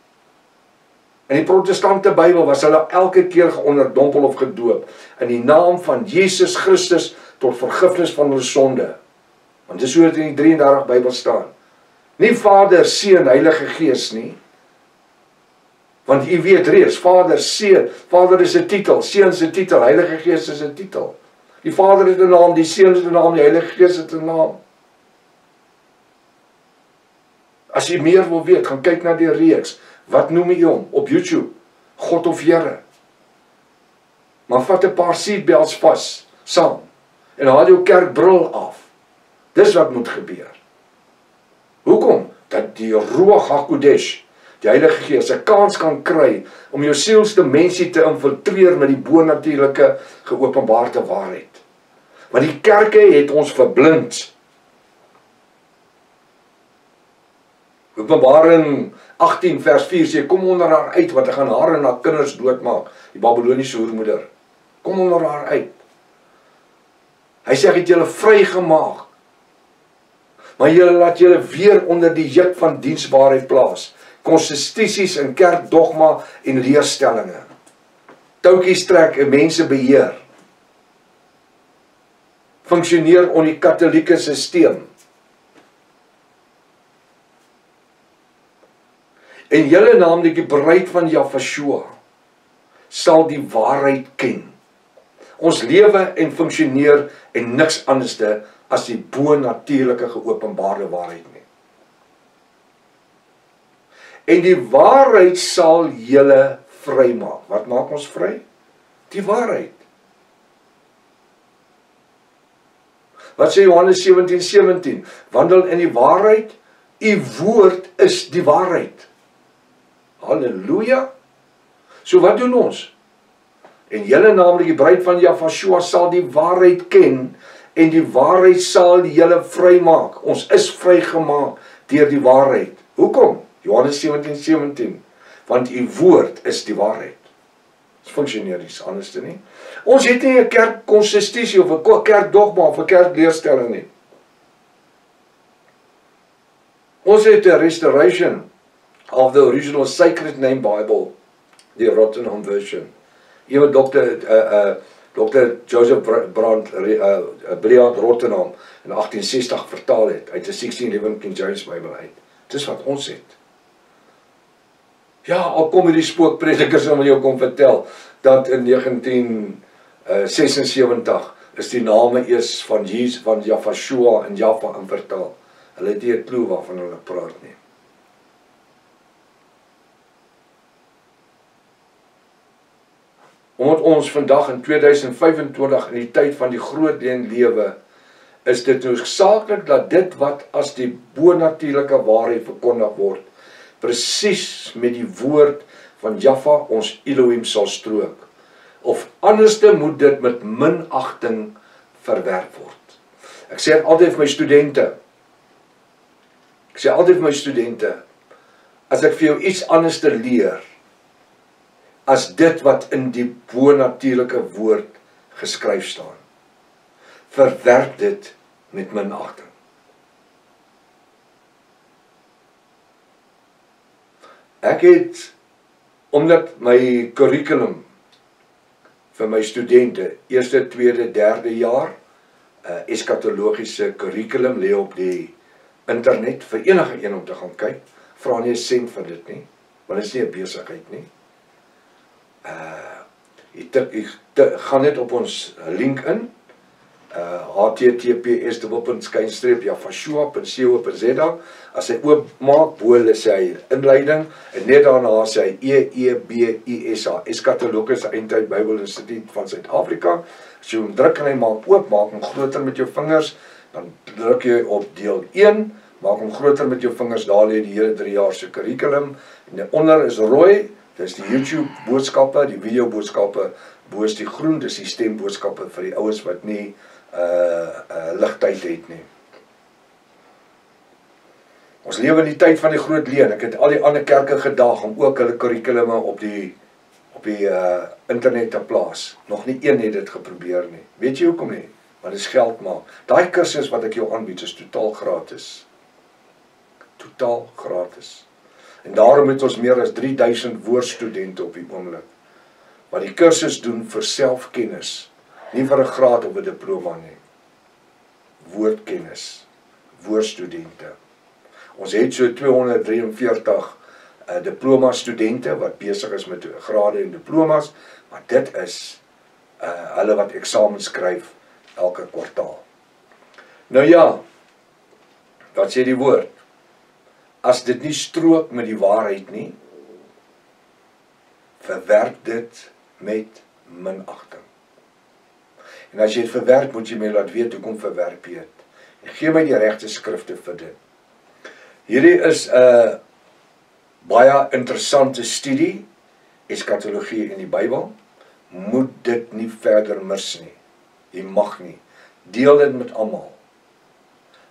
In die protestante Bybel was hulle elke keer geonderdompel of gedoop in die naam van Jesus Christus tot vergifnis van hulle sonde. Want dis hoe dit in die 33 Bybel staan. Nie Vader, Seun, Heilige Gees nie. Want u weet reeds, Vader, Seun, Vader is 'n titel, Seun is 'n titel, Heilige Gees is 'n titel. Die Vader het 'n naam, die Seun het 'n naam, die Heilige Gees het 'n naam. As jy meer wil weet, gaan kyk na die reeks. Wat noem jy hom op YouTube? God of Here. Maar vat 'n paar seatbelts vas, saam, en haal jou kerkbril af. Dis wat moet gebeur. Hoekom? Dat die Ruach HaKodesh, die Heilige Gees, 'n kans kan kry om jou sielsdimensie te infiltreer met die bonatuurlike geopenbaarde waarheid. Want die kerke het ons verblind. Openbaring 18 vers 4 sê, kom onder haar uit, want hy gaan haar en haar kinders doodmaak, die Babyloniese hoermoeder. Kom onder haar uit. Hy sê, ek het julle vrygemaak, maar julle laat julle weer onder die juk van diensbaarheid plaas. Konstitusies en kerkdogma en leerstellinge. Touwtjies trek en mense beheer. Funksioneer onder die katholieke sisteem. En julle naamlik die bruid van Jafashua sal die waarheid ken. Ons lewe en funksioneer en niks anderste as die bonatuurlike geopenbaarde waarheid nie. En die waarheid sal julle vrymaak. Wat maak ons vry? Die waarheid. Wat sê Johannes 17:17? Wandel in die waarheid, u woord is die waarheid. Halleluja. So wat doen ons? En julle naamlik die bruid van Jafashua sal die waarheid ken en die waarheid sal julle vrymaak. Ons is vrygemaak deur die waarheid. Hoekom? Johannes 17:17. Want u woord is die waarheid. Dit funksioneer iets anders te nie. Ons het nie 'n kerkkonstitusie of 'n kerkdogma of 'n kerkleerstelling nie. Ons het 'n restoration of the original Sacred Name Bible, die Rotherham version. Ewe Dr. Joseph Briand Rotterdam in 1860 vertaal het, uit die 1611 King James Bible uit. Dis wat ons het. Ja, al kom die spookpredikers om jou kom vertel, dat in 1976 is die name eers van Jesus, van Yahshua en Jaffa in vertaal. Hulle het nie 'n klou waarvan hulle praat nie. Omdat ons vandag in 2025 in die tyd van die groot lewe, is dit noodsaaklik dat dit wat as die bonatuurlike waarheid verkondig word, presies met die woord van Jaffa ons Elohim sal strook. Of anderste moet dit met minagting verwerp word. Ek sê altyd vir my studente, as ek vir jou iets anderste leer, as dit wat in die bonatuurlike woord geskryf staan, verwerp dit met minagting. Ek het, omdat my curriculum vir my studente, eerste, tweede, derde jaar, eskatologiese curriculum lê op die internet, vir enige een om te gaan kyk, vra nie 'n sent vir dit nie, want dit is nie 'n besigheid nie. Gaan net op ons link in, https://yafashua.co.za. As hy oopmaak, bo sê hy inleiding, en net daarna sê hy EEBISA, Eskatologiese Eindtyd Bybel Instituut van Suid-Afrika. As jy hom druk en hy maak hom groter met jou vingers, dan druk jy op deel 1, maak hom groter met jou vingers, daar lê die hele 3 jaar se curriculum, en daaronder is rooi, dis die YouTube boodskappe, die video boodskappe, bo is die groen, dis die stemboodskappe vir die ouens wat nie ligtyd het nie. Ons lewe in die tyd van die groot leen. Ek het al die ander kerke gedaag om ook hulle curriculume op die internet te plaas. Nog nie een het dit geprobeer nie. Weet jy hoekom nie? Want dit is geld maak. Daai kursus wat ek jou aanbied is totaal gratis. Totaal gratis. En daarom het ons meer as 3000 woordstudente op die oomblik, wat die kursus doen vir selfkennis, nie vir 'n graad of 'n diploma nie. Woordkennis, woordstudente. Ons het so 243 diploma studente wat besig is met grade en diplomas, maar dit is hulle wat eksamen skryf elke kwartaal. Nou ja, wat sê die woord? As dit nie strook met die waarheid nie, verwerp dit met minagting. En as jy het verwerp, moet jy my laat weet hoekom verwerp jy het. En gee my die regte skrifte vir dit. Hierdie is 'n baie interessante studie, eskatologie in die Bybel. Moet dit nie verder mis nie. Jy mag nie. Deel dit met almal.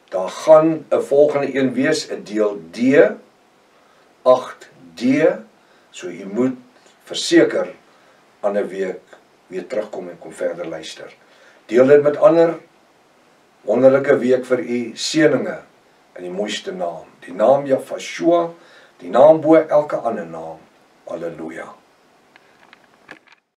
Daar gaan 'n volgende een wees, 'n deel D, 8D, so jy moet verseker ander week weer terugkom en kom verder luister. Deel dit met ander, wonderlike week vir u, seëninge in die mooiste naam. Die naam Yahshua, die naam bo elke ander naam. Halleluja.